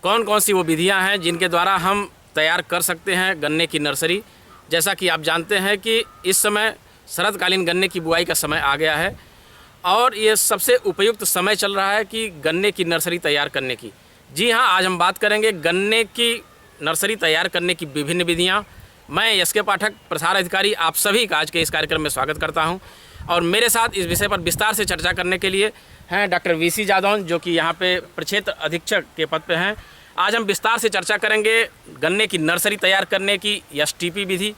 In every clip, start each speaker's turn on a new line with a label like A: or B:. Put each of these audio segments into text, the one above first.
A: कौन कौन सी वो विधियां हैं जिनके द्वारा हम तैयार कर सकते हैं गन्ने की नर्सरी। जैसा कि आप जानते हैं कि इस समय शरतकालीन गन्ने की बुआई का समय आ गया है और ये सबसे उपयुक्त समय चल रहा है कि गन्ने की नर्सरी तैयार करने की। जी हाँ, आज हम बात करेंगे गन्ने की नर्सरी तैयार करने की विभिन्न विधियाँ। मैं एस.के. पाठक, प्रसार अधिकारी, आप सभी का आज के इस कार्यक्रम में स्वागत करता हूं। और मेरे साथ इस विषय पर विस्तार से चर्चा करने के लिए हैं डॉक्टर वी.सी. जादौन, जो कि यहाँ पे प्रक्षेत्र अधीक्षक के पद पे हैं। आज हम विस्तार से चर्चा करेंगे गन्ने की नर्सरी तैयार करने की एस.टी.पी. विधि।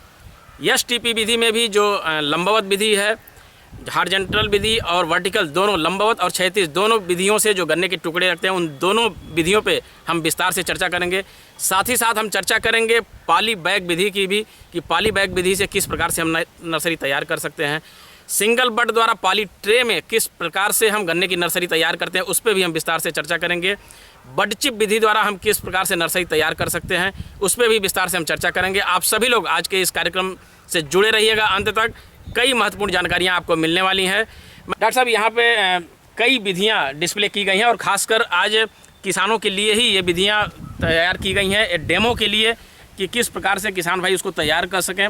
A: एस.टी.पी. विधि में भी जो लंबवत विधि है, हॉरिजॉन्टल विधि और वर्टिकल दोनों, लंबवत और क्षैतिज दोनों विधियों से जो गन्ने के टुकड़े रखते हैं, उन दोनों विधियों पे हम विस्तार से चर्चा करेंगे। साथ ही साथ हम चर्चा करेंगे पॉली बैग विधि की भी, कि पॉली बैग विधि से किस प्रकार से हम नर्सरी तैयार कर सकते हैं। सिंगल बड द्वारा पॉली ट्रे में किस प्रकार से हम गन्ने की नर्सरी तैयार करते हैं, उस पर भी हम विस्तार से चर्चा करेंगे। बड चिप विधि द्वारा हम किस प्रकार से नर्सरी तैयार कर सकते हैं, उस पर भी विस्तार से हम चर्चा करेंगे। आप सभी लोग आज के इस कार्यक्रम से जुड़े रहिएगा अंत तक। कई महत्वपूर्ण जानकारियां आपको मिलने वाली हैं। डॉक्टर साहब, यहाँ पे कई विधियाँ डिस्प्ले की गई हैं और ख़ासकर आज किसानों के लिए ही ये विधियाँ तैयार की गई हैं, डेमो के लिए, कि किस प्रकार से किसान भाई उसको तैयार कर सकें।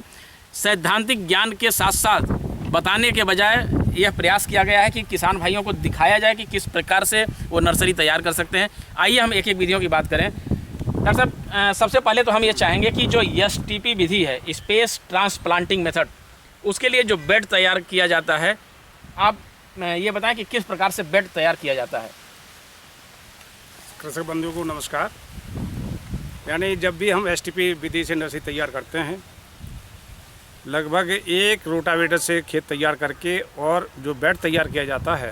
A: सैद्धांतिक ज्ञान के साथ साथ बताने के बजाय यह प्रयास किया गया है कि किसान भाइयों को दिखाया जाए कि किस प्रकार से वो नर्सरी तैयार कर सकते हैं। आइए हम एक एक विधियों की बात करें। डॉक्टर साहब, सबसे पहले तो हम ये चाहेंगे कि जो एस.टी.पी. विधि है, स्पेस ट्रांसप्लांटिंग मेथड, उसके लिए जो बेड तैयार किया जाता है, आप ये बताएं कि किस प्रकार से बेड तैयार किया जाता है।
B: कृषक बंधुओं को नमस्कार। यानी जब भी हम एस.टी.पी. विधि से नर्सरी तैयार करते हैं, लगभग एक रोटावेटर से खेत तैयार करके और जो बेड तैयार किया जाता है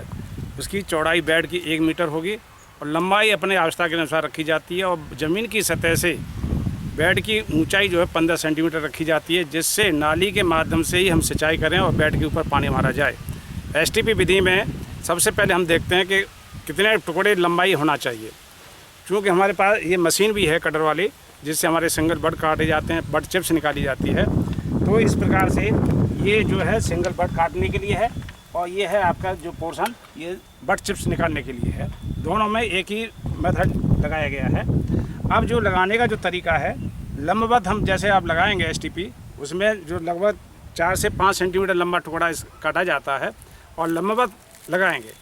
B: उसकी चौड़ाई बेड की 1 मीटर होगी और लंबाई अपने आवश्यकता के अनुसार रखी जाती है और ज़मीन की सतह से बेड की ऊंचाई जो है 15 सेंटीमीटर रखी जाती है, जिससे नाली के माध्यम से ही हम सिंचाई करें और बेड के ऊपर पानी मारा जाए। एस.टी.पी. विधि में सबसे पहले हम देखते हैं कि कितने टुकड़े लंबाई होना चाहिए। क्योंकि हमारे पास ये मशीन भी है कटर वाली, जिससे हमारे सिंगल बड काटे जाते हैं, बड चिप्स निकाली जाती है। तो इस प्रकार से ये जो है सिंगल बड काटने के लिए है और ये है आपका जो पोर्शन, ये बड चिप्स निकालने के लिए है। दोनों में एक ही मेथड लगाया गया है। अब जो लगाने का जो तरीका है, लंबवत हम जैसे आप लगाएंगे एस.टी.पी., उसमें जो लगभग 4 से 5 सेंटीमीटर लंबा टुकड़ा काटा जाता है और लंबवत लगाएंगे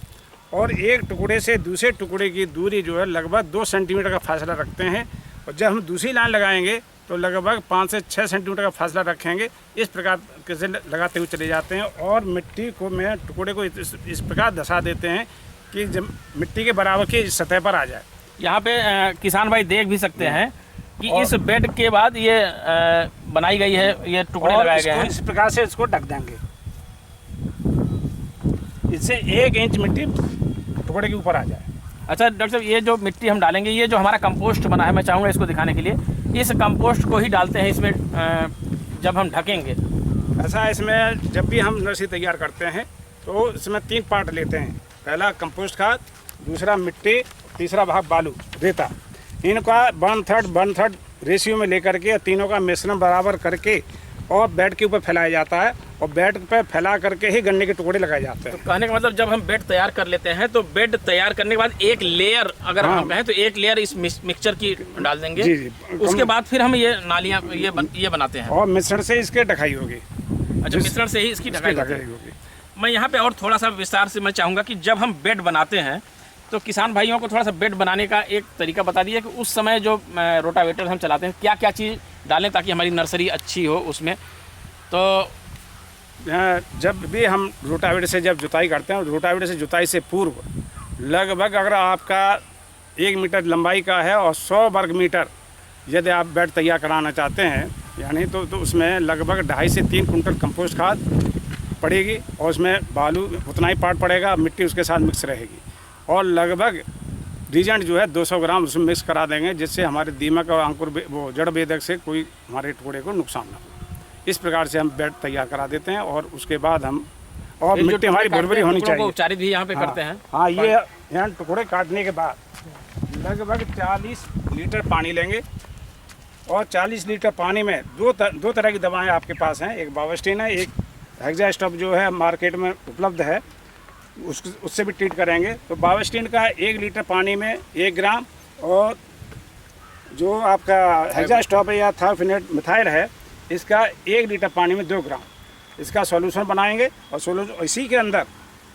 B: और एक टुकड़े से दूसरे टुकड़े की दूरी जो है लगभग 2 सेंटीमीटर का फासला रखते हैं। और जब हम दूसरी लाइन लगाएंगे तो लगभग 5 से 6 सेंटीमीटर का फासला रखेंगे। इस प्रकार से लगाते हुए चले जाते हैं और मिट्टी को में टुकड़े को इस प्रकार धसा देते हैं कि जब मिट्टी के बराबर की सतह पर आ जाए।
A: यहाँ पे किसान भाई देख भी सकते हैं कि इस बेड के बाद ये बनाई गई है, ये टुकड़े लगाए गए हैं।
B: इस प्रकार से इसको ढक देंगे, इससे 1 इंच मिट्टी टुकड़े के ऊपर आ जाए।
A: अच्छा डॉक्टर साहब, ये जो मिट्टी हम डालेंगे, ये जो हमारा कंपोस्ट बना है, मैं चाहूँगा इसको दिखाने के लिए, इस कंपोस्ट को ही डालते हैं इसमें जब हम ढकेंगे।
B: ऐसा इसमें जब भी हम नर्सरी तैयार करते हैं तो इसमें 3 पार्ट लेते हैं। पहला कंपोस्ट खाद, दूसरा मिट्टी, तीसरा भाग बालू, रेता। इनका 1/3 रेशियो में लेकर के तीनों का मिश्रण बराबर करके और बेड के ऊपर फैलाया जाता है और बेड पे फैला करके ही गन्ने के टुकड़े लगाए जाते हैं।
A: तो कहने का मतलब, जब हम बेड तैयार कर लेते हैं तो बेड तैयार करने के बाद एक लेयर, अगर हम कहें तो एक लेयर इस मिक्सचर की डाल देंगे।
B: जी।
A: उसके बाद फिर हम ये नालियाँ ये बनाते हैं
B: और मिश्रण से इसके ढकाई होगी।
A: अच्छा, मिश्रण से ही इसकी ढकाई
B: होगी।
A: मैं यहाँ पे और थोड़ा सा विस्तार से मैं चाहूँगा कि जब हम बेड बनाते हैं तो किसान भाइयों को थोड़ा सा बेड बनाने का एक तरीका बता दीजिए कि उस समय जो रोटावेटर हम चलाते हैं, क्या क्या चीज़ डालें ताकि हमारी नर्सरी अच्छी हो उसमें। तो
B: जब भी हम रोटावेटर से जब जुताई करते हैं, रोटावेटर से जुताई से पूर्व लगभग अगर आपका 1 मीटर लंबाई का है और 100 वर्ग मीटर यदि आप बेड तैयार कराना चाहते हैं, यानी तो उसमें लगभग 2.5 से 3 कुंटल कंपोस्ट खाद पड़ेगी और उसमें बालू उतना ही पार्ट पड़ेगा, मिट्टी उसके साथ मिक्स रहेगी और लगभग रीजेंट जो है 200 ग्राम उसमें मिक्स करा देंगे, जिससे हमारे दीमक और अंकुर वो जड़ बेधक से कोई हमारे टुकड़े को नुकसान ना हो। इस प्रकार से हम बेड तैयार करा देते हैं और उसके बाद हम और मिट्टी हमारी भुरभुरी होनी चाहिए।
A: उपचारित भी यहाँ पे करते हैं।
B: हाँ, ये यहाँ टुकड़े काटने के बाद लगभग 40 लीटर पानी लेंगे और 40 लीटर पानी में दो तरह की दवाएं आपके पास हैं। एक बावस्टीन है, एक हेक्सास्टॉप जो है मार्केट में उपलब्ध है, उससे भी ट्रीट करेंगे। तो बावस्टीन का 1 लीटर पानी में 1 ग्राम और जो आपका हेक्सास्टॉप है या थायोफिनेट मिथाइल है, इसका 1 लीटर पानी में 2 ग्राम इसका सॉल्यूशन बनाएंगे और सॉल्यूशन इसी के अंदर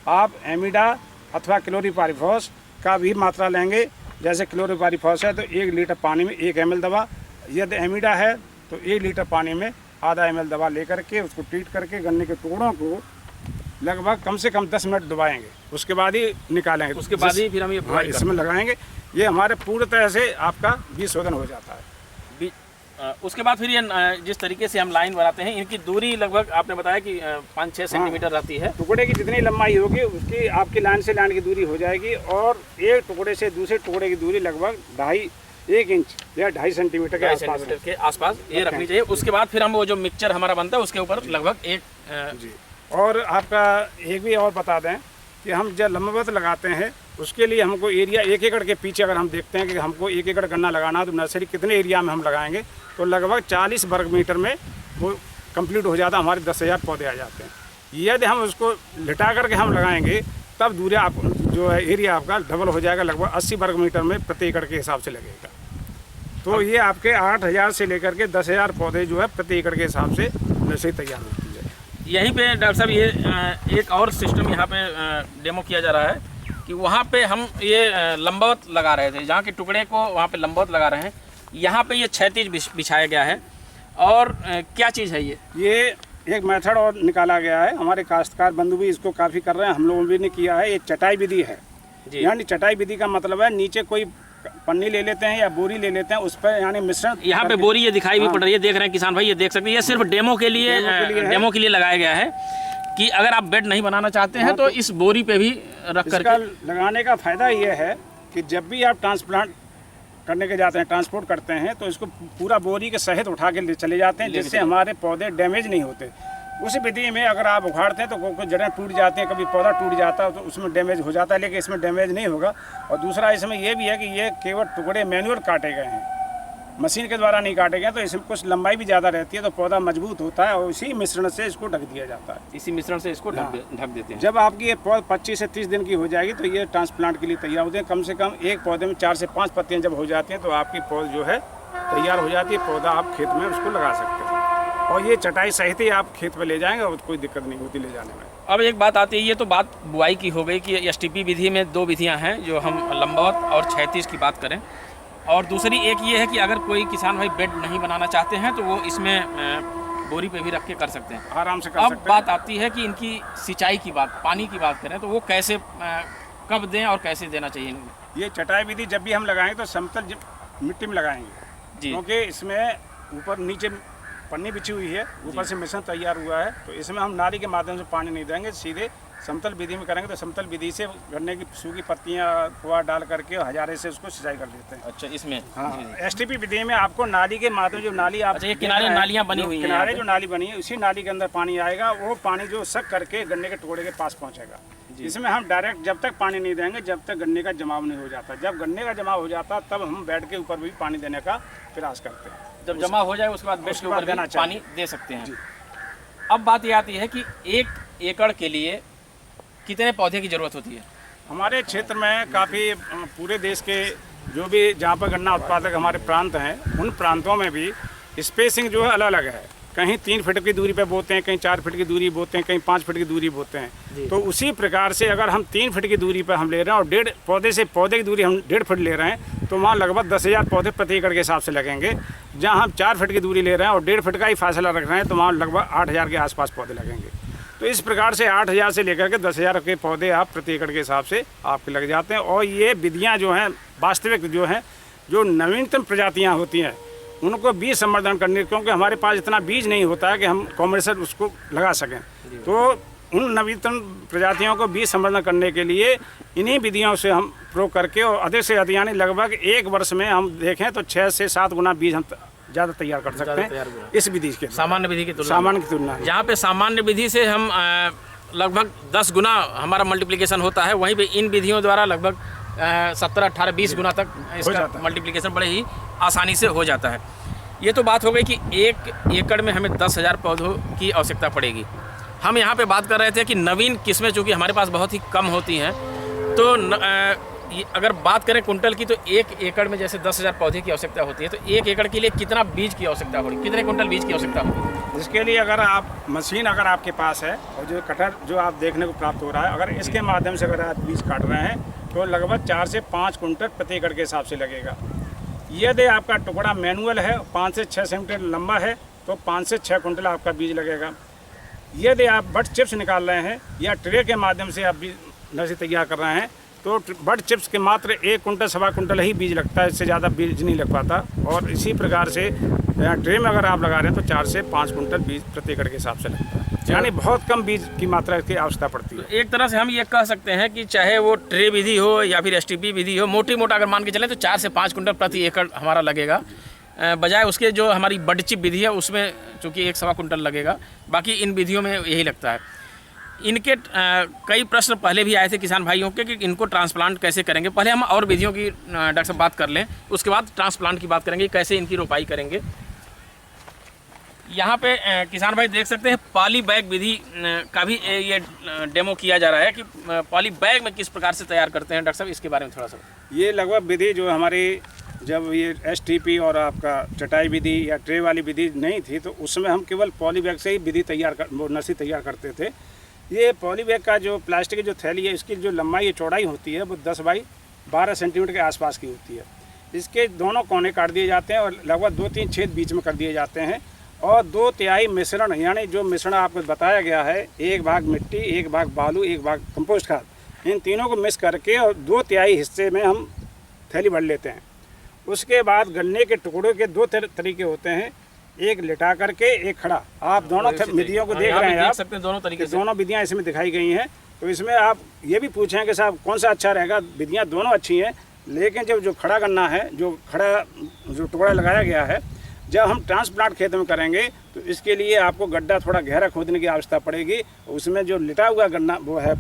B: आप एमिडा अथवा क्लोरीपाइरीफॉस का भी मात्रा लेंगे। जैसे क्लोरीपाइरीफॉस है तो 1 लीटर पानी में 1 ml दवा, यदि एमिडा है तो 1 लीटर पानी में आधा ml दवा लेकर के उसको ट्रीट करके गन्ने के टुकड़ों को लगभग कम से कम 10 मिनट दबाएंगे, उसके बाद ही निकालेंगे।
A: उसके बाद ही फिर हम ये
B: इसमें लगाएंगे। ये हमारे पूरी तरह से आपका बीज शोधन हो जाता है।
A: उसके बाद फिर ये जिस तरीके से हम लाइन बनाते हैं, इनकी दूरी लगभग आपने बताया कि 5-6 सेंटीमीटर रहती है।
B: टुकड़े की जितनी लंबाई होगी उसकी आपकी लाइन से लाइन की दूरी हो जाएगी और एक टुकड़े से दूसरे टुकड़े की दूरी लगभग 1 इंच या 2.5 सेंटीमीटर के आसपास
A: ये रखनी चाहिए। उसके बाद फिर हम वो जो मिक्सचर हमारा बनता है उसके ऊपर लगभग
B: जी। और आपका एक भी और बता दें कि हम जब लंबवत लगाते हैं उसके लिए हमको एरिया 1 एकड़ के पीछे अगर हम देखते हैं कि हमको 1 एकड़ गन्ना लगाना है तो नर्सरी कितने एरिया में हम लगाएंगे, तो लगभग 40 वर्ग मीटर में वो कंप्लीट हो जाता है, हमारे 10,000 पौधे आ जाते हैं। यदि हम उसको लिटा करके हम लगाएंगे तब दूरी आप जो है एरिया आपका डबल हो जाएगा, लगभग 80 वर्ग मीटर में प्रति एकड़ के हिसाब से लगेगा। तो ये आपके 8,000 से लेकर के 10,000 पौधे जो है प्रति एकड़ के हिसाब से नर्सरी तैयार होती है।
A: यहीं पे डॉक्टर साहब ये एक और सिस्टम यहाँ पे डेमो किया जा रहा है कि वहाँ पे हम ये लंबवत लगा रहे थे, जहाँ के टुकड़े को वहाँ पे लंबवत लगा रहे हैं। यहाँ पे ये क्षैतिज बिछाया गया है। और क्या चीज़ है ये
B: एक मेथड और निकाला गया है, हमारे काश्तकार बंधु भी इसको काफ़ी कर रहे हैं, हम लोगों भी ने किया है। ये चटाई विधि है। यानी चटाई विधि का मतलब है नीचे कोई पन्नी ले लेते हैं या बोरी ले लेते हैं, उस पर यानी मिश्रण।
A: यहाँ पे बोरी ये दिखाई भी पड़ रही है, देख रहे हैं किसान भाई, ये देख सकते हैं। ये सिर्फ डेमो के लिए लगाया गया है कि अगर आप बेड नहीं बनाना चाहते हैं तो इस बोरी पे भी रख कर
B: लगाने का फायदा ये है कि जब भी आप ट्रांसप्लांट करने के जाते हैं, ट्रांसपोर्ट करते हैं, तो इसको पूरा बोरी के सहित उठा के चले जाते हैं, जिससे हमारे पौधे डैमेज नहीं होते। उस विधि में अगर आप उखाड़ते हैं तो कोई जड़ें टूट जाती हैं, कभी पौधा टूट जाता है तो उसमें डैमेज हो जाता है, लेकिन इसमें डैमेज नहीं होगा। और दूसरा इसमें यह भी है कि ये केवल टुकड़े मैनुअल काटे गए हैं, मशीन के द्वारा नहीं काटे गए, तो इसमें कुछ लंबाई भी ज़्यादा रहती है, तो पौधा मजबूत होता है और इसी मिश्रण से इसको ढक दिया जाता है।
A: इसी मिश्रण से इसको ढक देते हैं।
B: जब आपकी ये पौधा 25 से 30 दिन की हो जाएगी तो ये ट्रांसप्लांट के लिए तैयार होते हैं। कम से कम एक पौधे में 4 से 5 पत्तियाँ जब हो जाती हैं तो आपकी पौध जो है तैयार हो जाती है, पौधा आप खेत में उसको लगा सकते हैं। और ये चटाई सहित ही आप खेत में ले जाएंगे और कोई दिक्कत नहीं होती ले जाने में।
A: अब एक बात आती है, ये तो बात बुआई की हो गई कि एसटीपी विधि में 2 विधियां हैं, जो हम लंबवत और क्षैतिज की बात करें। और दूसरी एक ये है कि अगर कोई किसान भाई बेड नहीं बनाना चाहते हैं तो वो इसमें बोरी पे भी रख के कर सकते हैं,
B: आराम से कर सकते हैं।
A: अब बात आती है कि इनकी सिंचाई की बात, पानी की बात करें तो वो कैसे कब दें और कैसे देना चाहिए?
B: ये चटाई विधि जब भी हम लगाएंगे तो समतल मिट्टी में लगाएंगे जी, क्योंकि इसमें ऊपर नीचे पन्नी बिछी हुई है, ऊपर से मिश्रण तैयार हुआ है, तो इसमें हम नाली के माध्यम से पानी नहीं देंगे, सीधे समतल विधि में करेंगे। तो समतल विधि से गन्ने की सूखी पत्तियां पुआ डाल करके हजारे से उसको सिंचाई कर देते हैं।
A: अच्छा, इसमें
B: हाँ, एसटीपी विधि में आपको नाली के माध्यम जो नाली आप
A: किनारे नालियां बनी हुई हैं,
B: किनारे जो नाली बनी है उसी नाली के अंदर पानी आएगा, वो पानी जो सक करके गन्ने के टुकड़े के पास पहुँचेगा। इसमें हम डायरेक्ट जब तक पानी नहीं देंगे जब तक गन्ने का जमाव नहीं हो जाता। जब गन्ने का जमाव हो जाता तब हम बेड के ऊपर भी पानी देने का प्रयास करते हैं।
A: जब जमा हो जाए उसके बाद बेड के ऊपर भी पानी दे सकते हैं। अब बात ये आती है कि 1 एकड़ के लिए कितने पौधे की ज़रूरत होती है?
B: हमारे क्षेत्र में काफ़ी पूरे देश के जो भी जहाँ पर गन्ना उत्पादक हमारे प्रांत हैं उन प्रांतों में भी स्पेसिंग जो है अलग अलग है। कहीं 3 फीट की दूरी पे बोते हैं, कहीं 4 फीट की दूरी बोते हैं, कहीं 5 फीट की दूरी बोते हैं। तो उसी प्रकार से अगर हम 3 फीट की दूरी पर हम ले रहे हैं और 1.5 पौधे से पौधे की दूरी हम 1.5 फीट ले रहे हैं तो वहाँ लगभग 10,000 पौधे प्रति एकड़ के हिसाब से लगेंगे। जहाँ हम 4 फीट की दूरी ले रहे हैं और 1.5 फीट का ही फासला रख रहे हैं तो वहाँ लगभग 8,000 के आसपास पौधे लगेंगे। तो इस प्रकार से 8,000 से लेकर के 10,000 के पौधे आप प्रति एकड़ के हिसाब से आपके लग जाते हैं। और ये विधियाँ जो हैं वास्तविक जो हैं जो नवीनतम प्रजातियाँ होती हैं उनको बीज संवर्धन करने, क्योंकि हमारे पास इतना बीज नहीं होता है कि हम कॉमर्शियल उसको लगा सकें। तो उन नवीनतम प्रजातियों को बीज संवर्धन करने के लिए इन्हीं विधियों से हम प्रयोग करके और अधिक से अधिक यानी लगभग 1 वर्ष में हम देखें तो 6 से 7 गुना बीज हम ज़्यादा तैयार कर सकते हैं इस विधि के
A: सामान्य विधि की तुलना। जहाँ पे सामान्य विधि से हम लगभग 10 गुना हमारा मल्टीप्लिकेशन होता है, वहीं पे इन विधियों द्वारा लगभग 17, 18, 20 गुना तक इसका मल्टीप्लिकेशन बड़े ही आसानी से हो जाता है। ये तो बात हो गई कि 1 एकड़ में हमें 10,000 पौधों की आवश्यकता पड़ेगी। हम यहाँ पे बात कर रहे थे कि नवीन किस्में चूँकि हमारे पास बहुत ही कम होती हैं तो ये अगर बात करें कुंटल की, तो 1 एकड़ में जैसे 10,000 पौधे की आवश्यकता होती है, तो 1 एकड़ के लिए कितना बीज की आवश्यकता होगी, कितने कुंटल बीज की आवश्यकता होगी?
B: इसके लिए अगर आप मशीन अगर आपके पास है और जो कटर जो आप देखने को प्राप्त हो रहा है, अगर इसके माध्यम से अगर आप बीज काट रहे हैं तो लगभग 4 से 5 कुंटल प्रति एकड़ के हिसाब से लगेगा। यदि आपका टुकड़ा मैनुअल है, 5 से 6 सेंटीमीटर लंबा है, तो 5 से 6 कुंटल आपका बीज लगेगा। यदि आप बड चिप्स निकाल रहे हैं या ट्रे के माध्यम से आप बीज नर्सरी तैयार कर रहे हैं, तो बड चिप्स के मात्र 1 कुंटल 1.25 कुंटल ही बीज लगता है, इससे ज़्यादा बीज नहीं लग पाता। और इसी प्रकार से ट्रे में अगर आप लगा रहे हैं तो 4 से 5 कुंटल बीज प्रति एकड़ के हिसाब से लगता है, यानी बहुत कम बीज की मात्रा की आवश्यकता पड़ती है।
A: तो एक तरह से हम ये कह सकते हैं कि चाहे वो ट्रे विधि हो या फिर STP विधि हो, मोटी मोटा अगर मान के चलें तो 4 से 5 कुंटल प्रति एकड़ हमारा लगेगा, बजाय उसके जो हमारी बड चिप विधि है उसमें चूँकि 1.25 कुंटल लगेगा। बाकी इन विधियों में यही लगता है। इनके कई प्रश्न पहले भी आए थे किसान भाइयों के कि इनको ट्रांसप्लांट कैसे करेंगे। पहले हम और विधियों की डॉक्टर साहब बात कर लें, उसके बाद ट्रांसप्लांट की बात करेंगे, कैसे इनकी रोपाई करेंगे। यहाँ पे किसान भाई देख सकते हैं पॉली बैग विधि का भी ये डेमो किया जा रहा है कि पॉली बैग में किस प्रकार से तैयार करते हैं। डॉक्टर साहब इसके बारे में थोड़ा सा।
B: ये लगभग विधि जो हमारी जब ये STP और आपका चटाई विधि या ट्रे वाली विधि नहीं थी, तो उसमें हम केवल पॉली बैग से ही विधि नर्सरी तैयार करते थे। ये पॉली बैग का जो प्लास्टिक की जो थैली है, इसकी जो लंबाई या चौड़ाई होती है वो 10 बाई 12 सेंटीमीटर के आसपास की होती है। इसके दोनों कोने काट दिए जाते हैं और लगभग 2-3 छेद बीच में कर दिए जाते हैं, और 2/3 मिश्रण, यानी जो मिश्रण आपको बताया गया है, 1 भाग मिट्टी, 1 भाग बालू, 1 भाग कंपोस्ट खाद, इन तीनों को मिक्स करके और 2/3 हिस्से में हम थैली भर लेते हैं। उसके बाद गन्ने के टुकड़ों के 2 तरीके होते हैं, एक लिटा करके, एक खड़ा। आप दोनों विधियों को देख रहे हैं, आप
A: सकते हैं दोनों तरीके से।
B: दोनों विधियाँ इसमें दिखाई गई हैं। तो इसमें आप ये भी पूछें कि साहब कौन सा अच्छा रहेगा। विधियाँ दोनों अच्छी हैं, लेकिन जब जो खड़ा गन्ना है, जो टुकड़ा लगाया गया है, जब हम ट्रांसप्लांट खेत में करेंगे तो इसके लिए आपको गड्ढा थोड़ा गहरा खोदने की आवश्यकता पड़ेगी। उसमें जो लिटा हुआ गन्ना वो है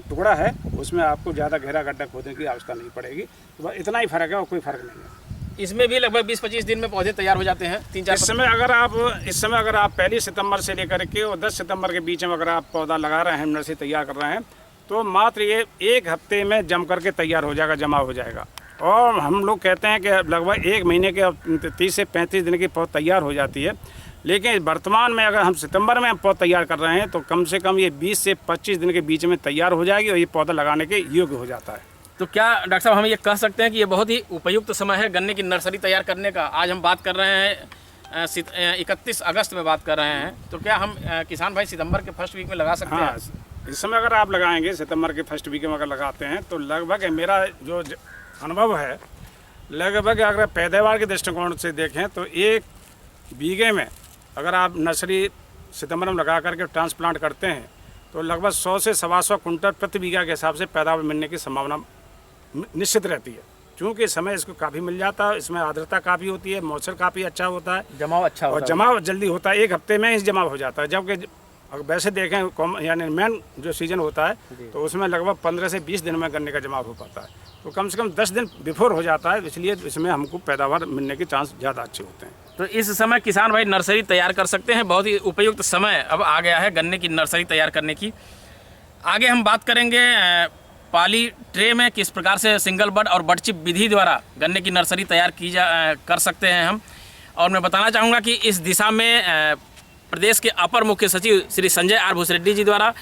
B: टुकड़ा है, उसमें आपको ज़्यादा गहरा गड्ढा खोदने की आवश्यकता नहीं पड़ेगी। तो इतना ही फ़र्क है और कोई फ़र्क नहीं है।
A: इसमें भी लगभग 20-25 दिन में पौधे तैयार हो जाते हैं। 3-4
B: इस समय अगर आप 1 सितंबर से लेकर के और 10 सितंबर के बीच में अगर आप पौधा लगा रहे हैं, नर्सरी तैयार कर रहे हैं, तो मात्र ये 1 हफ्ते में जम करके तैयार हो जाएगा, जमा हो जाएगा। और हम लोग कहते हैं कि लगभग 1 महीने के 30 से 35 दिन की पौध तैयार हो जाती है। लेकिन वर्तमान में अगर हम सितंबर में पौध तैयार कर रहे हैं तो कम से कम ये 20 से 25 दिन के बीच में तैयार हो जाएगी और ये पौधा लगाने के योग्य हो जाता है।
A: तो क्या डॉक्टर साहब हम ये कह सकते हैं कि ये बहुत ही उपयुक्त समय है गन्ने की नर्सरी तैयार करने का? आज हम बात कर रहे हैं 31 अगस्त में बात कर रहे हैं, तो क्या हम किसान भाई सितंबर के फर्स्ट वीक में लगा सकते हैं?
B: इस समय अगर आप लगाएंगे, सितंबर के फर्स्ट वीक में अगर लगाते हैं, तो लगभग मेरा जो अनुभव है, लगभग अगर पैदावार के दृष्टिकोण से देखें तो 1 बीघे में अगर आप नर्सरी सितंबर में लगा करके ट्रांसप्लांट करते हैं तो लगभग 100 से 125 कुंटल प्रति बीघा के हिसाब से पैदावार मिलने की संभावना निश्चित रहती है। क्योंकि समय इसको काफ़ी मिल जाता है, इसमें आर्द्रता काफ़ी होती है, मौसम काफ़ी अच्छा होता है,
A: जमाव अच्छा होता है,
B: और जमाव जल्दी होता है, 1 हफ्ते में ही जमाव हो जाता है। जबकि अगर वैसे देखें यानी मेन जो सीजन होता है तो उसमें लगभग 15 से 20 दिन में गन्ने का जमाव हो पाता है, तो कम से कम 10 दिन बिफोर हो जाता है, इसलिए इसमें हमको पैदावार मिलने के चांस ज़्यादा अच्छे होते हैं।
A: तो इस समय किसान भाई नर्सरी तैयार कर सकते हैं। बहुत ही उपयुक्त समय अब आ गया है गन्ने की नर्सरी तैयार करने की। आगे हम बात करेंगे पॉली ट्रे में किस प्रकार से सिंगल बड और बड चिप विधि द्वारा गन्ने की नर्सरी तैयार कर सकते हैं हम। और मैं बताना चाहूँगा कि इस दिशा में प्रदेश के अपर मुख्य सचिव श्री संजय आर भूसरेड्डी जी द्वारा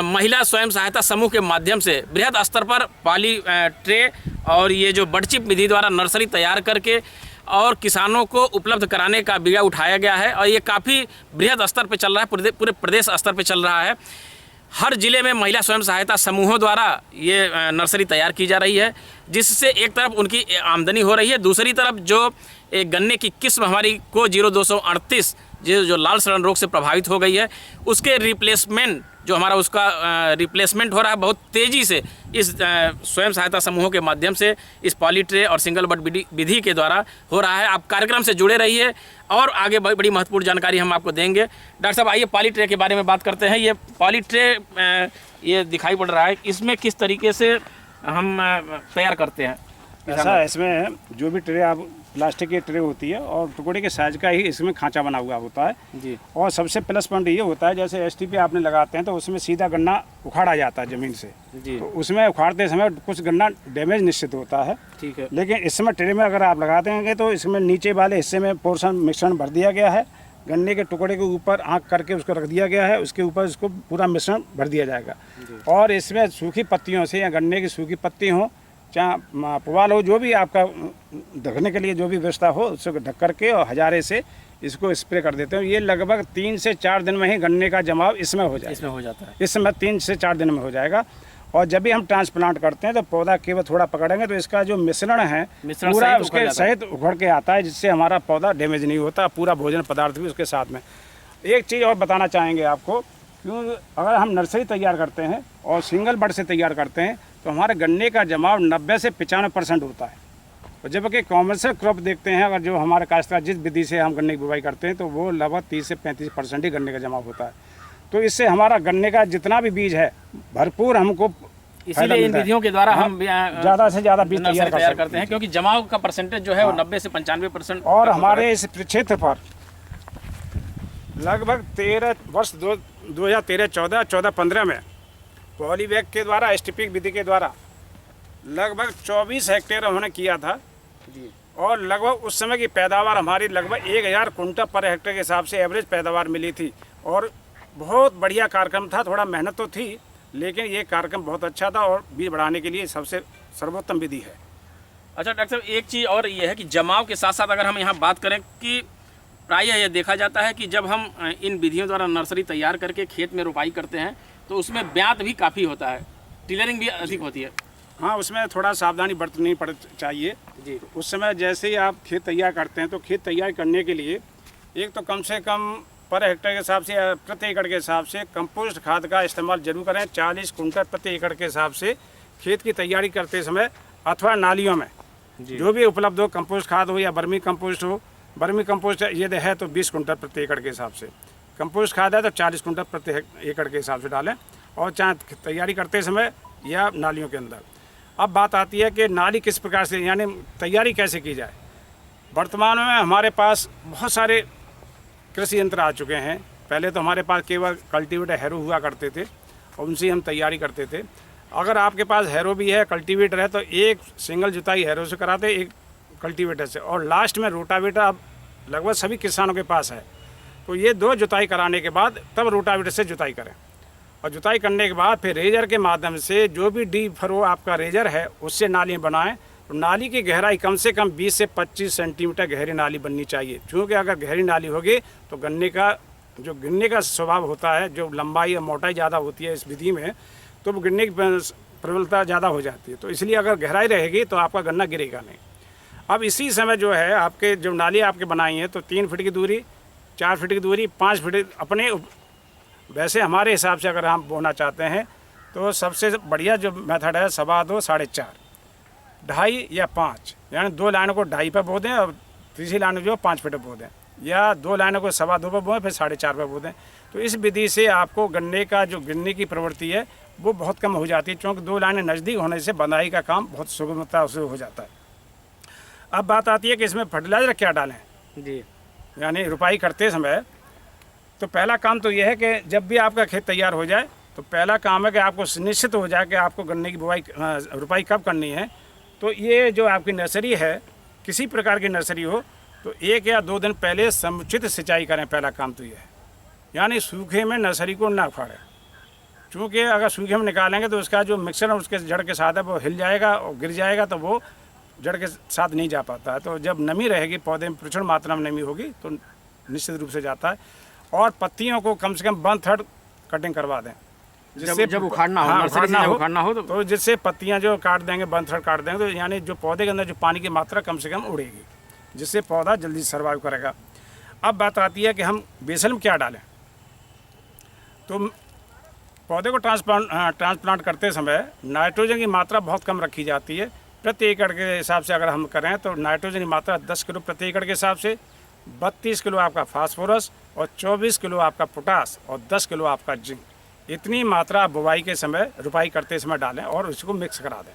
A: महिला स्वयं सहायता समूह के माध्यम से बृहद स्तर पर पॉली ट्रे और ये जो बड चिप विधि द्वारा नर्सरी तैयार करके और किसानों को उपलब्ध कराने का बीड़ा उठाया गया है, और ये काफ़ी बृहद स्तर पर चल रहा है, पूरे प्रदेश स्तर पर चल रहा है। हर जिले में महिला स्वयं सहायता समूहों द्वारा ये नर्सरी तैयार की जा रही है, जिससे एक तरफ उनकी आमदनी हो रही है, दूसरी तरफ जो एक गन्ने की किस्म हमारी को 0238 जो लाल सड़न रोग से प्रभावित हो गई है, उसके रिप्लेसमेंट जो हमारा उसका रिप्लेसमेंट हो रहा है बहुत तेज़ी से इस स्वयं सहायता समूहों के माध्यम से इस पॉली ट्रे और सिंगल बड विधि के द्वारा हो रहा है। आप कार्यक्रम से जुड़े रहिए और आगे बड़ी महत्वपूर्ण जानकारी हम आपको देंगे। डॉक्टर साहब आइए पॉली ट्रे के बारे में बात करते हैं। ये पॉली ट्रे ये दिखाई पड़ रहा है, इसमें किस तरीके से हम तैयार करते हैं?
B: ऐसा इसमें जो भी ट्रे आप प्लास्टिक की ट्रे होती है और टुकड़े के साइज का ही इसमें खांचा बना हुआ होता है
A: जी।
B: और सबसे प्लस पॉइंट ये होता है, जैसे एसटीपी आपने लगाते हैं तो उसमें सीधा गन्ना उखाड़ा जाता है ज़मीन से,
A: जी।
B: तो उसमें उखाड़ते समय कुछ गन्ना डैमेज निश्चित होता है।
A: ठीक है।
B: लेकिन इस समय ट्रे में अगर आप लगाते हैं तो इसमें नीचे वाले हिस्से में पोर्शन मिश्रण भर दिया गया है, गन्ने के टुकड़े के ऊपर आँख करके उसको रख दिया गया है, उसके ऊपर इसको पूरा मिश्रण भर दिया जाएगा और इसमें सूखी पत्तियों से या गन्ने की सूखी पत्ती हो चाहे पुआल हो, जो भी आपका ढकने के लिए जो भी व्यवस्था हो उसको ढक करके और हजारे से इसको स्प्रे कर देते हैं। ये लगभग 3 से 4 दिन में ही गन्ने का जमाव इसमें हो जाएगा।
A: इसमें हो जाता है।
B: इस समय 3 से 4 दिन में हो जाएगा। और जब भी हम ट्रांसप्लांट करते हैं तो पौधा केवल थोड़ा पकड़ेंगे तो इसका जो मिश्रण है पूरा उसके सहित उखड़ के आता है, जिससे हमारा पौधा डैमेज नहीं होता, पूरा भोजन पदार्थ भी उसके साथ में। एक चीज़ और बताना चाहेंगे आपको, क्यों अगर हम नर्सरी तैयार करते हैं और सिंगल बड से तैयार करते हैं तो हमारे गन्ने का जमाव 90 से 95% होता है। और जबकि कॉमर्शियल क्रॉप देखते हैं, अगर जो हमारे काश्तकार जिस विधि से हम गन्ने की बुवाई करते हैं तो वो लगभग 30 से 35% ही गन्ने का जमाव होता है। तो इससे हमारा गन्ने का जितना भी बीज है भरपूर हमको,
A: इसीलिए इन विधियों के द्वारा हम
B: ज़्यादा से ज़्यादा बीज तैयार
A: करते हैं, क्योंकि जमाव का परसेंटेज जो है वो 90 से 95%।
B: और हमारे इस क्षेत्र पर लगभग 13 वर्ष 2013-14, 14-15 में पॉलीबैग के द्वारा एसटीपी विधि के द्वारा लगभग 24 हेक्टेयर हमने किया था
A: जी।
B: और लगभग उस समय की पैदावार हमारी लगभग 1000 कुंटल पर हेक्टेयर के हिसाब से एवरेज पैदावार मिली थी और बहुत बढ़िया कार्यक्रम था। थोड़ा मेहनत तो थी लेकिन ये कार्यक्रम बहुत अच्छा था और बीज बढ़ाने के लिए सबसे सर्वोत्तम विधि है।
A: अच्छा डॉक्टर साहब, एक चीज़ और ये है कि जमाव के साथ साथ अगर हम यहाँ बात करें कि प्रायः यह देखा जाता है कि जब हम इन विधियों द्वारा नर्सरी तैयार करके खेत में रोपाई करते हैं तो उसमें ब्यात भी काफ़ी होता है, टिलरिंग भी अधिक होती है।
B: हाँ, उसमें थोड़ा सावधानी बरतनी चाहिए जी। उस समय जैसे ही आप खेत तैयार करते हैं तो खेत तैयार करने के लिए एक तो कम से कम पर हेक्टेयर के हिसाब से या प्रति एकड़ के हिसाब से कंपोस्ट खाद का इस्तेमाल जरूर करें। 40 कुंटल प्रति एकड़ के हिसाब से खेत की तैयारी करते समय अथवा नालियों में जो भी उपलब्ध हो, कंपोस्ट खाद हो या बर्मी कंपोस्ट हो। बर्मी कंपोस्ट यदि है तो 20 कुंटल प्रति एकड़ के हिसाब से, कंपोस्ट खाद है तो 40 कुंटल प्रति एकड़ के हिसाब से डालें और चाहे तैयारी करते समय या नालियों के अंदर। अब बात आती है कि नाली किस प्रकार से, यानी तैयारी कैसे की जाए। वर्तमान में हमारे पास बहुत सारे कृषि यंत्र आ चुके हैं। पहले तो हमारे पास केवल कल्टीवेटर हैरो हुआ करते थे और उनसे हम तैयारी करते थे। अगर आपके पास हैरो भी है, कल्टीवेटर है, तो एक सिंगल जुताई हैरो से कराते, एक कल्टीवेटर से, और लास्ट में रोटावेटर अब लगभग सभी किसानों के पास है। तो ये 2 जुताई कराने के बाद तब रोटावेटर से जुताई करें और जुताई करने के बाद फिर रेजर के माध्यम से जो भी डीप फरो आपका रेजर है उससे नाली बनाएं। तो नाली की गहराई कम से कम 20 से 25 सेंटीमीटर गहरी नाली बननी चाहिए, क्योंकि अगर गहरी नाली होगी तो गन्ने का जो गिरने का स्वभाव होता है, जो लंबाई और मोटाई ज़्यादा होती है इस विधि में, तो वो गिरने की प्रबलता ज़्यादा हो जाती है। तो इसलिए अगर गहराई रहेगी तो आपका गन्ना गिरेगा नहीं। अब इसी समय जो है आपके जो नाली आपके बनाई है तो 3 फीट की दूरी, 4 फीट की दूरी, 5 फीट अपने, वैसे हमारे हिसाब से अगर हम बोना चाहते हैं तो सबसे बढ़िया जो मेथड है 2.25, 4.5, 2.5 या 5, यानी 2 लाइनों को 2.5 पे बो दें और तीसरी लाइन जो 5 फीट बो दें, या 2 लाइनों को 2.25 पे बोएं फिर 4.5 पे बो दें। तो इस विधि से आपको गन्ने का जो गिरने की प्रवृत्ति है वो बहुत कम हो जाती है, क्योंकि 2 लाइनें नज़दीक होने से बंधाई का काम बहुत सुगमता से हो जाता है। अब बात आती है कि इसमें फर्टिलाइजर क्या डालें जी, यानी रुपाई करते समय। तो पहला काम तो यह है कि जब भी आपका खेत तैयार हो जाए तो पहला काम है कि आपको सुनिश्चित हो जाए कि आपको गन्ने की बुवाई रुपाई कब करनी है। तो ये जो आपकी नर्सरी है, किसी प्रकार की नर्सरी हो, तो 1 या 2 दिन पहले समुचित सिंचाई करें। पहला काम तो ये है, यानी सूखे में नर्सरी को ना उखाड़ें, क्योंकि अगर सूखे में निकालेंगे तो उसका जो मिक्सर है उसके जड़ के साथ है वो हिल जाएगा और गिर जाएगा, तो वो जड़ के साथ नहीं जा पाता है। तो जब नमी रहेगी, पौधे में प्रचुर मात्रा में नमी होगी तो निश्चित रूप से जाता है। और पत्तियों को कम से कम 1/3 कटिंग करवा दें, जिससे
A: जब उखाड़ना हो, उखाड़ना हो तो
B: जिससे पत्तियां जो काट देंगे 1/3 काट देंगे तो यानी जो पौधे के अंदर जो पानी की मात्रा कम से कम उड़ेगी, जिससे पौधा जल्दी सर्वाइव करेगा। अब बात आती है कि हम बेसल में क्या डालें। तो पौधे को ट्रांसप्लांट करते समय नाइट्रोजन की मात्रा बहुत कम रखी जाती है। प्रति एकड़ के हिसाब से अगर हम करें तो नाइट्रोजन की मात्रा 10 किलो प्रति एकड़ के हिसाब से, 32 किलो आपका फास्फोरस और 24 किलो आपका पोटास और 10 किलो आपका जिंक, इतनी मात्रा बुवाई के समय, रुपाई करते समय डालें और उसको मिक्स करा दें।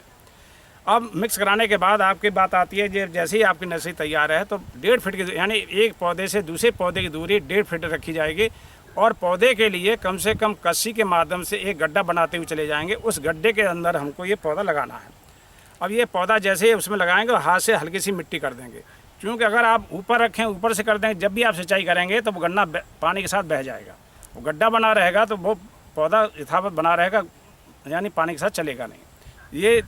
B: अब मिक्स कराने के बाद आपकी बात आती है जैसे ही आपकी नर्सरी तैयार है तो 1.5 फीट की, यानी एक पौधे से दूसरे पौधे की दूरी 1.5 फीट रखी जाएगी और पौधे के लिए कम से कम कस्सी के माध्यम से एक गड्ढा बनाते हुए चले जाएंगे। उस गड्ढे के अंदर हमको ये पौधा लगाना है। अब ये पौधा जैसे ही उसमें लगाएंगे हाथ से हल्की सी मिट्टी कर देंगे, क्योंकि अगर आप ऊपर रखें, ऊपर से कर देंगे, जब भी आप सिंचाई करेंगे तो वो गन्ना पानी के साथ बह जाएगा। वो गड्ढा बना रहेगा तो वो पौधा यथावत बना रहेगा, यानी पानी के साथ चलेगा नहीं। ये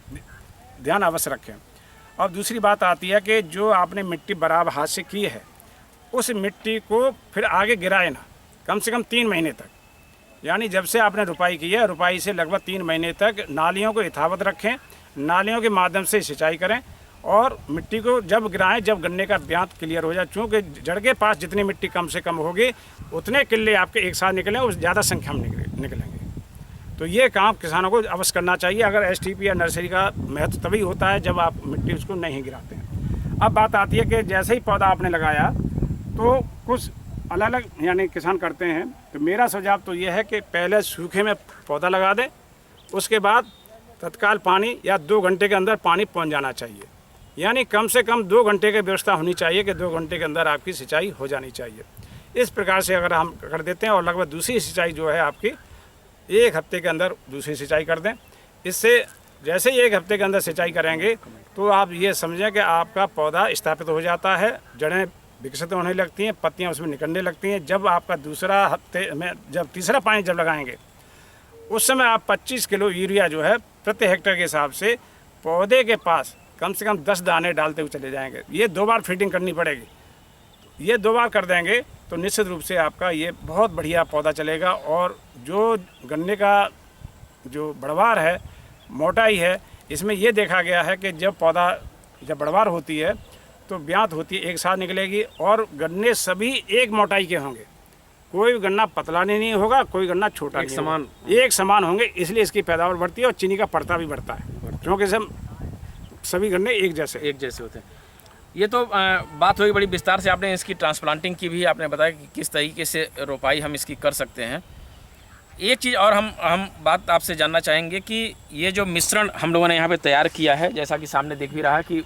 B: ध्यान अवश्य रखें। अब दूसरी बात आती है कि जो आपने मिट्टी बराबर हाथ से की है उस मिट्टी को फिर आगे गिराए ना, कम से कम 3 महीने तक, यानी जब से आपने रुपाई की है रुपाई से लगभग 3 महीने तक नालियों को यथावत रखें, नालियों के माध्यम से सिंचाई करें और मिट्टी को जब गिराएं जब गन्ने का ब्यांत क्लियर हो जाए, चूँकि जड़ के पास जितनी मिट्टी कम से कम होगी उतने किले आपके एक साथ निकलें, उस ज़्यादा संख्या में निकलेंगे। तो ये काम किसानों को अवश्य करना चाहिए। अगर एसटीपी या नर्सरी का महत्व तभी होता है जब आप मिट्टी उसको नहीं गिराते हैं। अब बात आती है कि जैसे ही पौधा आपने लगाया तो कुछ अलग अलग यानी किसान करते हैं, तो मेरा सुझाव तो ये है कि पहले सूखे में पौधा लगा दें, उसके बाद तत्काल पानी या 2 घंटे के अंदर पानी पहुंच जाना चाहिए, यानी कम से कम 2 घंटे की व्यवस्था होनी चाहिए कि 2 घंटे के अंदर आपकी सिंचाई हो जानी चाहिए। इस प्रकार से अगर हम कर देते हैं और लगभग दूसरी सिंचाई जो है आपकी 1 हफ्ते के अंदर दूसरी सिंचाई कर दें, इससे जैसे ही 1 हफ्ते के अंदर सिंचाई करेंगे तो आप ये समझें कि आपका पौधा स्थापित हो जाता है, जड़ें विकसित होने लगती हैं, पत्तियां उसमें निकलने लगती हैं। जब आपका दूसरा हफ्ते में जब तीसरा पानी जब लगाएंगे उस समय आप 25 किलो यूरिया जो है प्रति हेक्टेयर के हिसाब से पौधे के पास कम से कम 10 दाने डालते हुए चले जाएंगे। ये 2 बार फीडिंग करनी पड़ेगी, ये 2 बार कर देंगे तो निश्चित रूप से आपका ये बहुत बढ़िया पौधा चलेगा। और जो गन्ने का जो बढ़वार है, मोटाई है, इसमें ये देखा गया है कि जब पौधा जब बढ़वार होती है तो ब्यांत होती है, एक साथ निकलेगी और गन्ने सभी एक मोटाई के होंगे, कोई गन्ना पतला नहीं होगा, कोई गन्ना छोटा नहीं समान एक समान होंगे। इसलिए इसकी पैदावार बढ़ती है और चीनी का पड़ता भी बढ़ता है, क्योंकि सभी गन्ने एक जैसे होते हैं।
A: ये तो बात हुई बड़ी विस्तार से, आपने इसकी ट्रांसप्लांटिंग की भी आपने बताया कि किस तरीके से रोपाई हम इसकी कर सकते हैं। एक चीज़ और हम बात आपसे जानना चाहेंगे कि ये जो मिश्रण हम लोगों ने यहाँ पे तैयार किया है, जैसा कि सामने दिख भी रहा है कि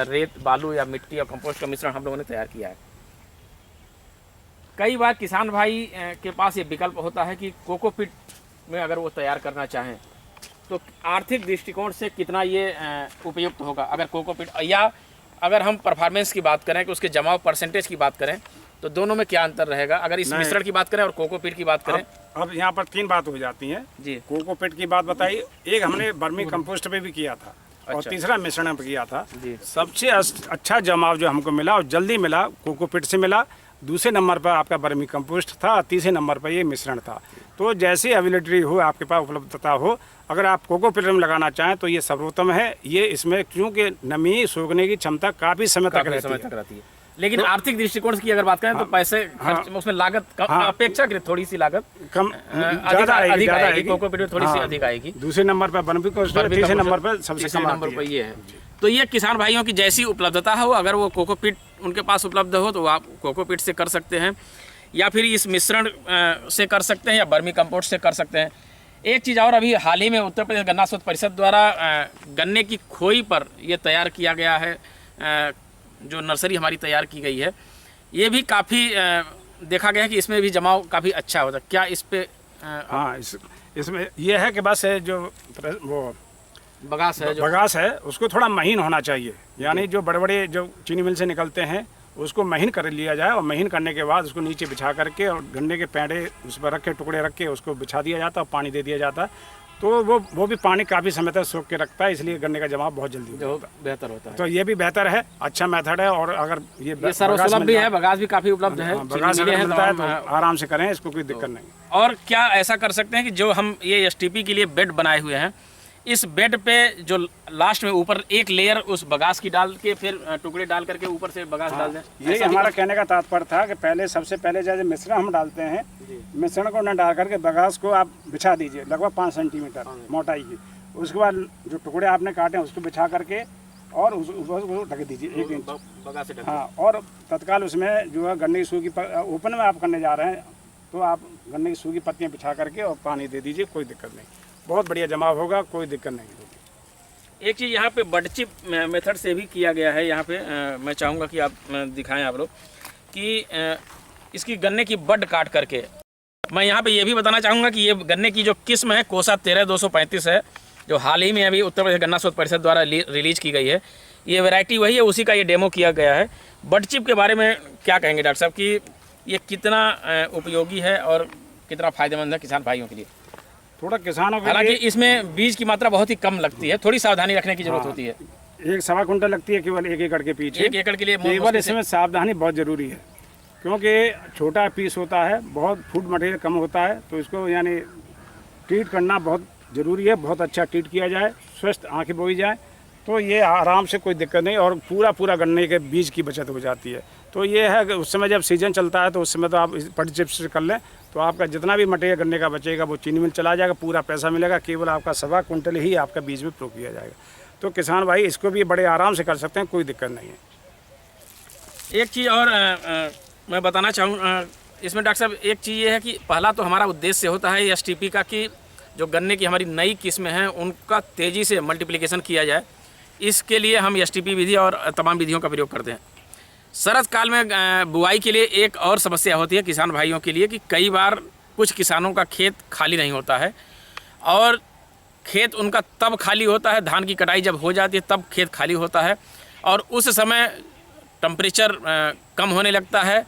A: रेत, बालू या मिट्टी और कंपोस्ट का मिश्रण हम लोगों ने तैयार किया है। कई बार किसान भाई के पास ये विकल्प होता है कि कोकोपीट में अगर वो तैयार करना चाहें तो आर्थिक दृष्टिकोण से कितना ये उपयुक्त होगा। अगर कोकोपीट या अगर हम परफॉर्मेंस की बात करें कि उसके जमाव परसेंटेज की बात करें तो दोनों में क्या अंतर रहेगा, अगर इस मिश्रण की बात करें और कोकोपीट की बात करें?
B: अब यहाँ पर 3 बात हो जाती हैं जी। कोकोपीट की बात बताई, एक हमने वर्मी कंपोस्ट पे भी किया था और तीसरा मिश्रण पे किया था। सबसे अच्छा जमाव जो हमको मिला और जल्दी मिला कोकोपीट से मिला, दूसरे नंबर पर आपका वर्मी कंपोस्ट था, तीसरे नंबर पर ये मिश्रण था। तो जैसे अवेलेबिलिटी हो, आपके पास उपलब्धता हो, अगर आप कोकोपीट में लगाना चाहें तो ये सर्वोत्तम है। ये इसमें क्योंकि नमी सोखने की क्षमता काफ़ी समय तक रहती है।
A: लेकिन तो, आर्थिक दृष्टिकोण की अगर बात करें तो पैसे उसमें लागत अपेक्षाकृत थोड़ी सी लागत कम अधिक आएगी, कोकोपीट में थोड़ी सी अधिक आएगी।
B: दूसरे नंबर पर वर्मी कंपोस्ट, तीसरे नंबर पर सबसे कम
A: नंबर पर ये है। तो ये किसान भाइयों की जैसी उपलब्धता हो, अगर वो कोकोपीट उनके पास उपलब्ध हो तो आप कोकोपीट से कर सकते हैं या फिर इस मिश्रण से कर सकते हैं या वर्मी कंपोस्ट से कर सकते हैं। एक चीज़ और, अभी हाल ही में उत्तर प्रदेश गन्ना शोध परिषद द्वारा गन्ने की खोई पर यह तैयार किया गया है, जो नर्सरी हमारी तैयार की गई है, ये भी काफ़ी देखा गया है कि इसमें भी जमाव काफ़ी अच्छा होता है। क्या इस पे
B: हाँ, इसमें यह है कि बस जो वो बगास है उसको थोड़ा महीन होना चाहिए, यानी जो बड़े बड़े जो चीनी मिल से निकलते हैं उसको महीन कर लिया जाए और महीन करने के बाद उसको नीचे बिछा करके और गन्ने के पेड़े उस पर रखे, टुकड़े रख के उसको बिछा दिया जाता है और पानी दे दिया जाता है। तो वो भी पानी काफ़ी समय तक सोख के रखता है, इसलिए गन्ने का जमाव बहुत जल्दी
A: बेहतर होता है।
B: तो ये भी बेहतर है, अच्छा मेथड है। और अगर ये
A: सर्वसुलभ भी है, बगास भी काफ़ी उपलब्ध है,
B: बगास मिलता है तो आराम से करें, इसको कोई दिक्कत नहीं।
A: और क्या ऐसा कर सकते हैं कि जो हम ये एसटीपी के लिए बेड बनाए हुए हैं, इस बेड पे जो लास्ट में ऊपर एक लेयर उस बगास की डाल के फिर टुकड़े डाल करके ऊपर से बगास डाल दें?
B: यही हमारा कहने का तात्पर्य था कि पहले सबसे पहले जैसे मिश्रण हम डालते हैं, मिश्रण को न डाल करके बगास को आप बिछा दीजिए लगभग 5 सेंटीमीटर मोटाई की। उसके बाद जो टुकड़े आपने काटे हैं उसको बिछा करके और उसको ढक दीजिए 1 इंच
A: बगास से।
B: हाँ, और तत्काल उसमें जो है गन्ने की सूखी ओपन में आप करने जा रहे हैं तो आप गन्ने की सूखी पत्तियाँ बिछा करके और पानी दे दीजिए, कोई दिक्कत नहीं, बहुत बढ़िया जमाव होगा, कोई दिक्कत नहीं होगी।
A: एक चीज़ यहाँ पे बड चिप मेथड से भी किया गया है। यहाँ पे मैं चाहूँगा कि आप दिखाएं आप लोग कि इसकी गन्ने की बड काट करके। मैं यहाँ पे ये भी बताना चाहूँगा कि ये गन्ने की जो किस्म है कोसा 13235 है, जो हाल ही में अभी उत्तर प्रदेश गन्ना शोध परिषद द्वारा रिलीज की गई है। ये वैरायटी वही है, उसी का ये डेमो किया गया है। बड चिप के बारे में क्या कहेंगे डॉक्टर साहब कि ये कितना उपयोगी है और कितना फ़ायदेमंद है किसान भाइयों के लिए?
B: थोड़ा किसानों के
A: हालांकि
B: लिए
A: इसमें बीज की मात्रा बहुत ही कम लगती है, थोड़ी सावधानी रखने की जरूरत होती है।
B: 1 क्विंटल लगती है केवल 1 एकड़ के पीछे।
A: 1 एकड़ के लिए
B: केवल इसमें सावधानी बहुत ज़रूरी है, क्योंकि छोटा पीस होता है, बहुत फूड मटेरियल कम होता है, तो इसको यानी ट्रीट करना बहुत ज़रूरी है। बहुत अच्छा ट्रीट किया जाए, स्वस्थ आँखें बोई जाए, तो ये आराम से कोई दिक्कत नहीं और पूरा गन्ने के बीज की बचत हो जाती है। तो ये है कि उस समय जब सीजन चलता है तो उस समय तो आप बड चिप से कर लें, तो आपका जितना भी मटेरियल गन्ने का बचेगा वो चीनी मिल चला जाएगा, पूरा पैसा मिलेगा, केवल आपका 1.25 क्विंटल ही आपका बीज में प्रो किया जाएगा। तो किसान भाई इसको भी बड़े आराम से कर सकते हैं, कोई दिक्कत नहीं है।
A: एक चीज़ और मैं बताना चाहूँ इसमें डॉक्टर साहब, एक चीज़ ये है कि पहला तो हमारा उद्देश्य होता है एसटीपी का कि जो गन्ने की हमारी नई किस्में हैं उनका तेज़ी से मल्टीप्लिकेशन किया जाए। इसके लिए हम एसटीपी विधि और तमाम विधियों का प्रयोग करते हैं। शरद काल में बुआई के लिए एक और समस्या होती है किसान भाइयों के लिए कि कई बार कुछ किसानों का खेत खाली नहीं होता है, और खेत उनका तब खाली होता है, धान की कटाई जब हो जाती है तब खेत खाली होता है, और उस समय टेम्परेचर कम होने लगता है,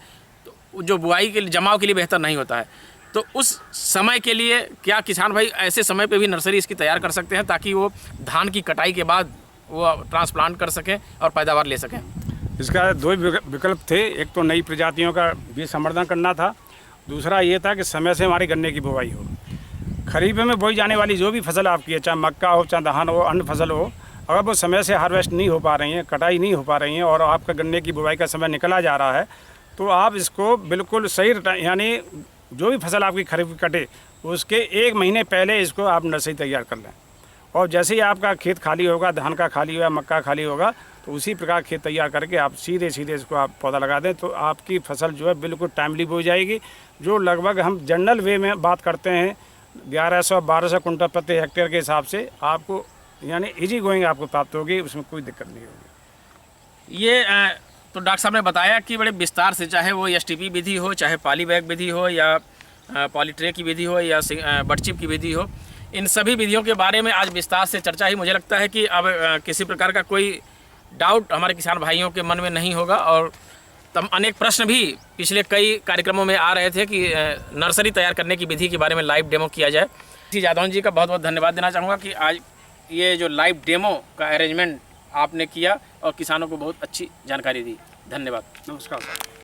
A: तो जो बुआई के लिए जमाव के लिए बेहतर नहीं होता है। तो उस समय के लिए क्या किसान भाई ऐसे समय पे भी नर्सरी इसकी तैयार कर सकते हैं ताकि वो धान की कटाई के बाद वो ट्रांसप्लांट कर सकें और पैदावार ले सकें?
B: इसका 2 विकल्प थे। एक तो नई प्रजातियों का बीज संवर्धन करना था, दूसरा ये था कि समय से हमारी गन्ने की बुवाई हो। खरीफ में बोई जाने वाली जो भी फसल आपकी है, चाहे मक्का हो, चाहे धान हो, अन्य फसल हो, अगर वो समय से हार्वेस्ट नहीं हो पा रही हैं, कटाई नहीं हो पा रही हैं और आपका गन्ने की बुवाई का समय निकला जा रहा है, तो आप इसको बिल्कुल सही यानी जो भी फसल आपकी खरीफ कटे उसके 1 महीने पहले इसको आप नर्सरी तैयार कर लें। और जैसे ही आपका खेत खाली होगा, धान का खाली होगा, मक्का खाली होगा, तो उसी प्रकार खेत तैयार करके आप सीधे इसको आप पौधा लगा दें, तो आपकी फसल जो है बिल्कुल टाइमली हो जाएगी। जो लगभग हम जनरल वे में बात करते हैं 1100-1200 कुंटल प्रति हेक्टेयर के हिसाब से आपको यानी इजी गोइंग आपको प्राप्त होगी, उसमें कोई दिक्कत नहीं होगी।
A: ये तो डॉक्टर साहब ने बताया कि बड़े विस्तार से, चाहे वो एसटीपी विधि हो, चाहे पॉली बैग विधि हो, या पॉलीट्रे की विधि हो, या बड चिप की विधि हो, इन सभी विधियों के बारे में आज विस्तार से चर्चा ही। मुझे लगता है कि अब किसी प्रकार का कोई डाउट हमारे किसान भाइयों के मन में नहीं होगा। और अनेक प्रश्न भी पिछले कई कार्यक्रमों में आ रहे थे कि नर्सरी तैयार करने की विधि के बारे में लाइव डेमो किया जाए। श्री जादौन जी का बहुत बहुत धन्यवाद देना चाहूँगा कि आज ये जो लाइव डेमो का अरेंजमेंट आपने किया और किसानों को बहुत अच्छी जानकारी दी। धन्यवाद।
B: नमस्कार।